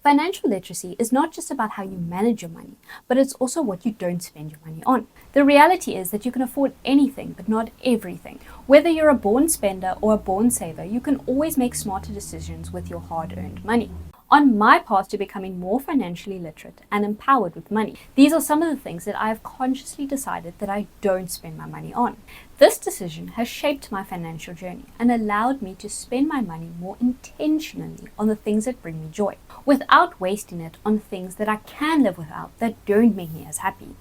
Financial literacy is not just about how you manage your money, but it's also what you don't spend your money on. The reality is that you can afford anything, but not everything. Whether you're a born spender or a born saver, you can always make smarter decisions with your hard-earned money. On my path to becoming more financially literate and empowered with money, these are some of the things that I have consciously decided that I don't spend my money on. This decision has shaped my financial journey and allowed me to spend my money more intentionally on the things that bring me joy, without wasting it on things that I can live without that don't make me as happy.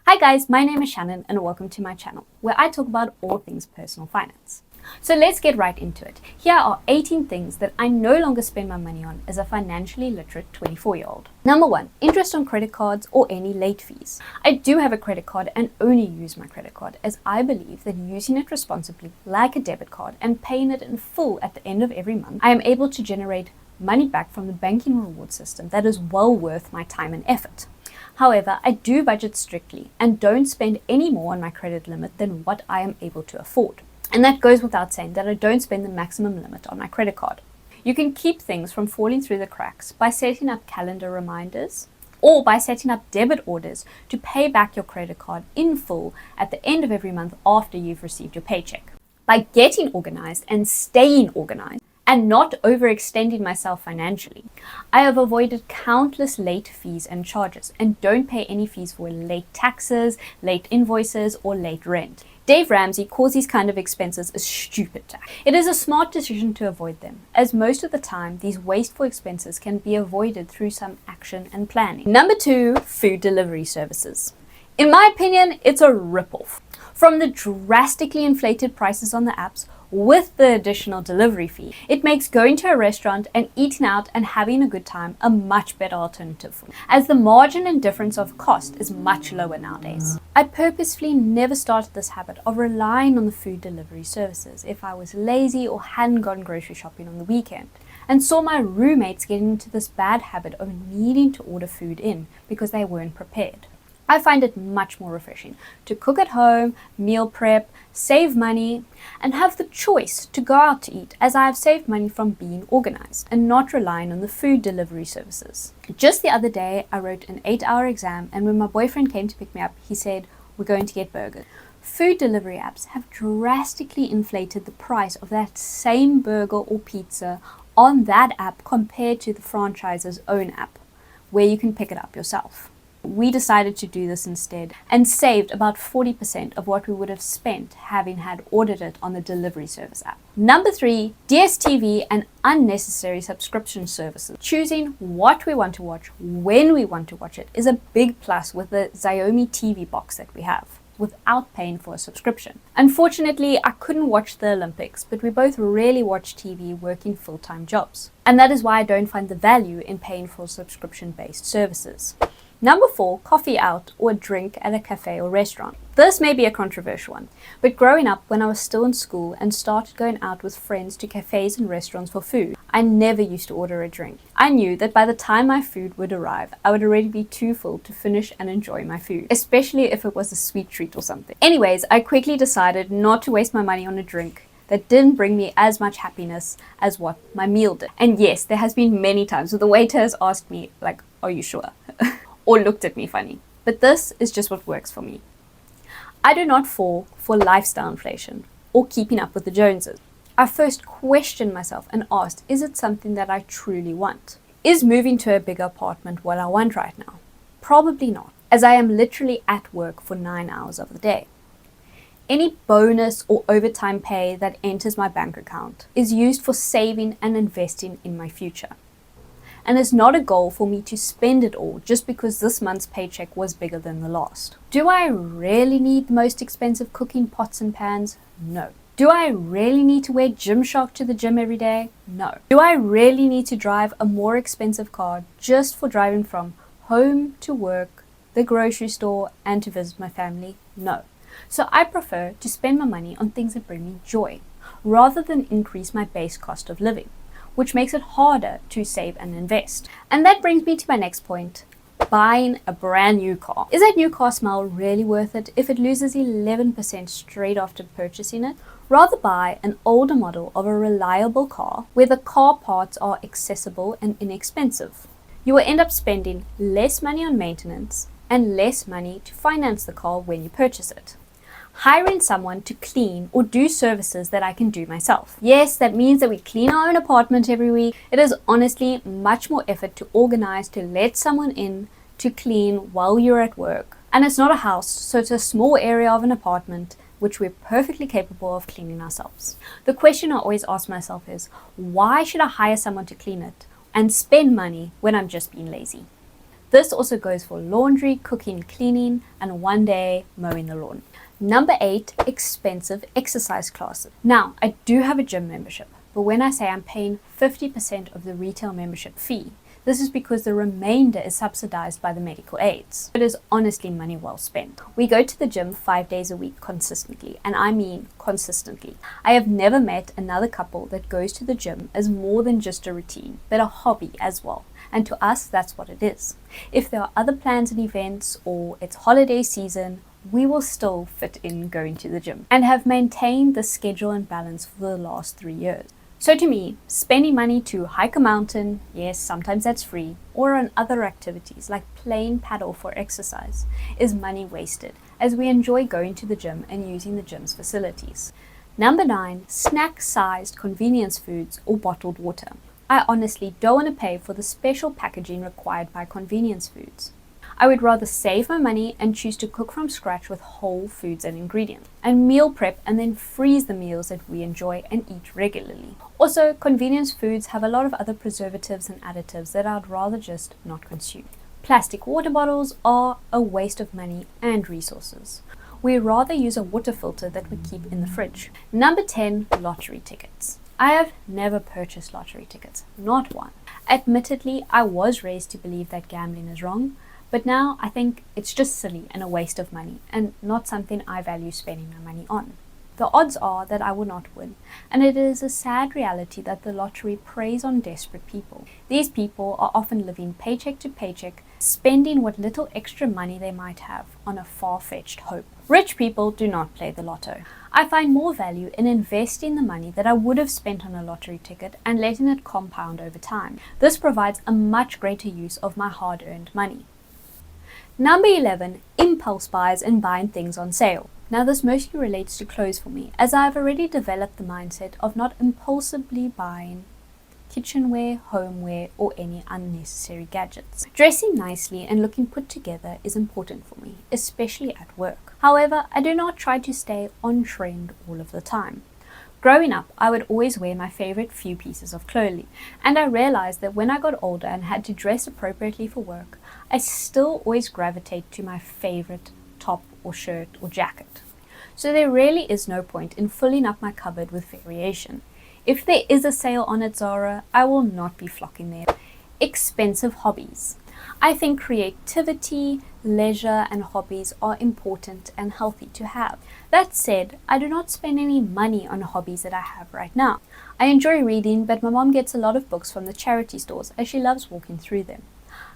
Hi guys, my name is Shannon and welcome to my channel where I talk about all things personal finance. So let's get right into it. Here are 18 things that I no longer spend my money on as a financially literate 24-year-old. Number 1, interest on credit cards or any late fees. I do have a credit card and only use my credit card as I believe that using it responsibly, like a debit card, and paying it in full at the end of every month, I am able to generate money back from the banking reward system that is well worth my time and effort. However, I do budget strictly and don't spend any more on my credit limit than what I am able to afford. And that goes without saying that I don't spend the maximum limit on my credit card. You can keep things from falling through the cracks by setting up calendar reminders or by setting up debit orders to pay back your credit card in full at the end of every month after you've received your paycheck. By getting organized and staying organized and not overextending myself financially, I have avoided countless late fees and charges and don't pay any fees for late taxes, late invoices, or late rent. Dave Ramsey calls these kind of expenses a stupid tax. It is a smart decision to avoid them, as most of the time these wasteful expenses can be avoided through some action and planning. Number 2, food delivery services. In my opinion, it's a ripoff. From the drastically inflated prices on the apps with the additional delivery fee, it makes going to a restaurant and eating out and having a good time a much better alternative for me, as the margin and difference of cost is much lower nowadays. I purposefully never started this habit of relying on the food delivery services if I was lazy or hadn't gone grocery shopping on the weekend, and saw my roommates getting into this bad habit of needing to order food in because they weren't prepared. I find it much more refreshing to cook at home, meal prep, save money, and have the choice to go out to eat, as I have saved money from being organized and not relying on the food delivery services. Just the other day, I wrote an 8-hour exam, and when my boyfriend came to pick me up, he said, "We're going to get burgers." Food delivery apps have drastically inflated the price of that same burger or pizza on that app compared to the franchise's own app, where you can pick it up yourself. We decided to do this instead and saved about 40% of what we would have spent having had ordered it on the delivery service app. Number 3, Dstv and unnecessary subscription services. Choosing what we want to watch, when we want to watch it, is a big plus with the Xiaomi TV box that we have, without paying for a subscription. Unfortunately, I couldn't watch the Olympics, but we both rarely watch TV working full-time jobs. And that is why I don't find the value in paying for subscription-based services. Number 4, coffee out or a drink at a cafe or restaurant. This may be a controversial one, but growing up when I was still in school and started going out with friends to cafes and restaurants for food, I never used to order a drink. I knew that by the time my food would arrive, I would already be too full to finish and enjoy my food, especially if it was a sweet treat or something. Anyways, I quickly decided not to waste my money on a drink that didn't bring me as much happiness as what my meal did. And yes, there has been many times where the waiter has asked me, like, "Are you sure?" or looked at me funny. But this is just what works for me. I do not fall for lifestyle inflation or keeping up with the Joneses. I first questioned myself and asked, is it something that I truly want? Is moving to a bigger apartment what I want right now? Probably not, as I am literally at work for 9 hours of the day. Any bonus or overtime pay that enters my bank account is used for saving and investing in my future. And it's not a goal for me to spend it all just because this month's paycheck was bigger than the last. Do I really need the most expensive cooking pots and pans? No. Do I really need to wear Gymshark to the gym every day? No. Do I really need to drive a more expensive car just for driving from home to work, the grocery store, and to visit my family? No. So I prefer to spend my money on things that bring me joy, rather than increase my base cost of living, which makes it harder to save and invest. And that brings me to my next point, buying a brand new car. Is that new car smell really worth it if it loses 11% straight after purchasing it? Rather buy an older model of a reliable car where the car parts are accessible and inexpensive. You will end up spending less money on maintenance and less money to finance the car when you purchase it. Hiring someone to clean or do services that I can do myself. Yes, that means that we clean our own apartment every week. It is honestly much more effort to organize to let someone in to clean while you're at work. And it's not a house, so it's a small area of an apartment which we're perfectly capable of cleaning ourselves. The question I always ask myself is, why should I hire someone to clean it and spend money when I'm just being lazy? This also goes for laundry, cooking, cleaning, and one day mowing the lawn. Number 8, expensive exercise classes. Now, I do have a gym membership, but when I say I'm paying 50% of the retail membership fee, this is because the remainder is subsidized by the medical aids. It is honestly money well spent. We go to the gym 5 days a week consistently, and I mean consistently. I have never met another couple that goes to the gym as more than just a routine, but a hobby as well. And to us, that's what it is. If there are other plans and events or it's holiday season, we will still fit in going to the gym and have maintained the schedule and balance for the last 3 years. So to me, spending money to hike a mountain, yes, sometimes that's free, or on other activities like playing paddle for exercise, is money wasted, as we enjoy going to the gym and using the gym's facilities. Number 9, snack-sized convenience foods or bottled water. I honestly don't want to pay for the special packaging required by convenience foods. I would rather save my money and choose to cook from scratch with whole foods and ingredients, and meal prep and then freeze the meals that we enjoy and eat regularly. Also, convenience foods have a lot of other preservatives and additives that I'd rather just not consume. Plastic water bottles are a waste of money and resources. We'd rather use a water filter that we keep in the fridge. Number 10, lottery tickets. I have never purchased lottery tickets, not one. Admittedly, I was raised to believe that gambling is wrong, but now I think it's just silly and a waste of money and not something I value spending my money on. The odds are that I will not win, and it is a sad reality that the lottery preys on desperate people. These people are often living paycheck to paycheck, spending what little extra money they might have on a far-fetched hope. Rich people do not play the lotto. I find more value in investing the money that I would have spent on a lottery ticket and letting it compound over time. This provides a much greater use of my hard-earned money. Number 11, impulse buys and buying things on sale. Now this mostly relates to clothes for me, as I have already developed the mindset of not impulsively buying kitchenware, homeware, or any unnecessary gadgets. Dressing nicely and looking put together is important for me, especially at work. However, I do not try to stay on trend all of the time. Growing up, I would always wear my favorite few pieces of clothing, and I realized that when I got older and had to dress appropriately for work, I still always gravitate to my favorite top or shirt or jacket. So there really is no point in filling up my cupboard with variation. If there is a sale on at Zara, I will not be flocking there. Expensive hobbies. I think creativity, leisure, and hobbies are important and healthy to have. That said, I do not spend any money on hobbies that I have right now. I enjoy reading, but my mom gets a lot of books from the charity stores as she loves walking through them.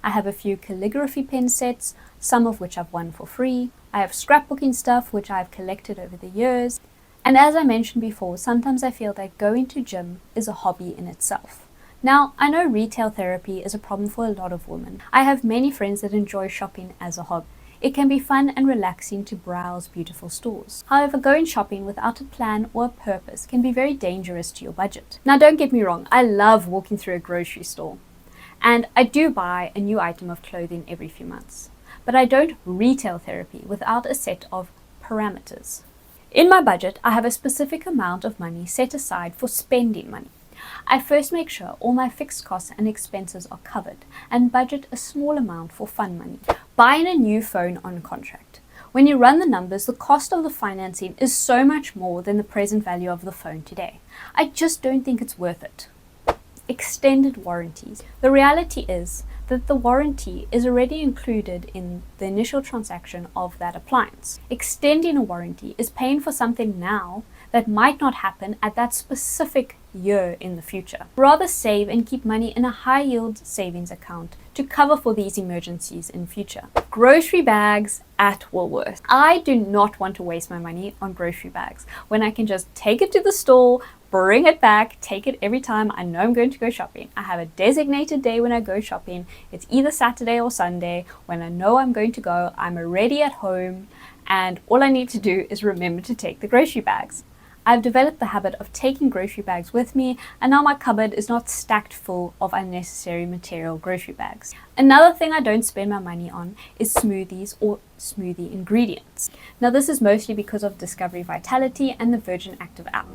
I have a few calligraphy pen sets, some of which I've won for free. I have scrapbooking stuff which I've collected over the years. And as I mentioned before, sometimes I feel that going to gym is a hobby in itself. Now, I know retail therapy is a problem for a lot of women. I have many friends that enjoy shopping as a hobby. It can be fun and relaxing to browse beautiful stores. However, going shopping without a plan or a purpose can be very dangerous to your budget. Now, don't get me wrong, I love walking through a grocery store. And I do buy a new item of clothing every few months. But I don't retail therapy without a set of parameters. In my budget, I have a specific amount of money set aside for spending money. I first make sure all my fixed costs and expenses are covered and budget a small amount for fun money. Buying a new phone on contract. When you run the numbers, the cost of the financing is so much more than the present value of the phone today. I just don't think it's worth it. Extended warranties. The reality is that the warranty is already included in the initial transaction of that appliance. Extending a warranty is paying for something now that might not happen at that specific year in the future. Rather save and keep money in a high yield savings account to cover for these emergencies in future. Grocery bags at Woolworths. I do not want to waste my money on grocery bags when I can just take it to the store, bring it back, take it every time I know I'm going to go shopping. I have a designated day when I go shopping. It's either Saturday or Sunday. When I know I'm going to go, I'm already at home, and all I need to do is remember to take the grocery bags. I've developed the habit of taking grocery bags with me, and now my cupboard is not stacked full of unnecessary material grocery bags. Another thing I don't spend my money on is smoothies or smoothie ingredients. Now this is mostly because of Discovery Vitality and the Virgin Active app.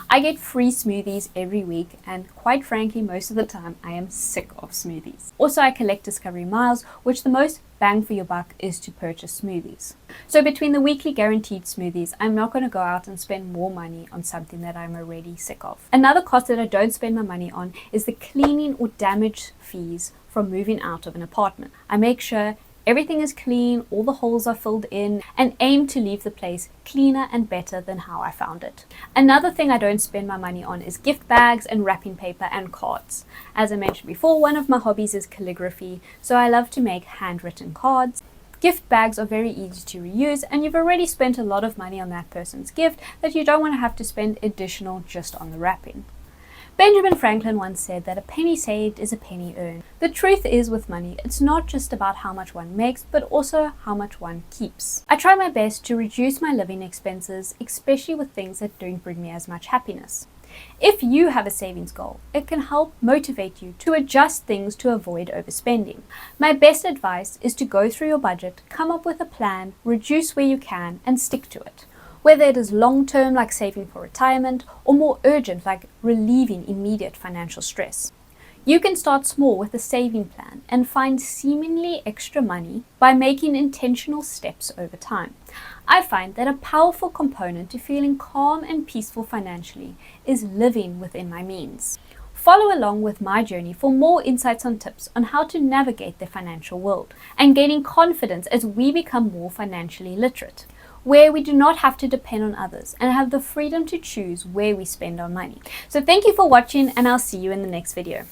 I get free smoothies every week, and quite frankly most of the time I am sick of smoothies. Also, I collect Discovery miles, which the most bang for your buck is to purchase smoothies. So between the weekly guaranteed smoothies, I'm not going to go out and spend more money on something that I'm already sick of. Another cost that I don't spend my money on is the cleaning or damage fees from moving out of an apartment. I make sure everything is clean, all the holes are filled in, and aim to leave the place cleaner and better than how I found it. Another thing I don't spend my money on is gift bags and wrapping paper and cards. As I mentioned before, one of my hobbies is calligraphy, so I love to make handwritten cards. Gift bags are very easy to reuse, and you've already spent a lot of money on that person's gift that you don't want to have to spend additional just on the wrapping. Benjamin Franklin once said that a penny saved is a penny earned. The truth is, with money, it's not just about how much one makes, but also how much one keeps. I try my best to reduce my living expenses, especially with things that don't bring me as much happiness. If you have a savings goal, it can help motivate you to adjust things to avoid overspending. My best advice is to go through your budget, come up with a plan, reduce where you can, and stick to it. Whether it is long-term like saving for retirement or more urgent like relieving immediate financial stress. You can start small with a saving plan and find seemingly extra money by making intentional steps over time. I find that a powerful component to feeling calm and peaceful financially is living within my means. Follow along with my journey for more insights and tips on how to navigate the financial world and gaining confidence as we become more financially literate, where we do not have to depend on others and have the freedom to choose where we spend our money. So thank you for watching, and I'll see you in the next video.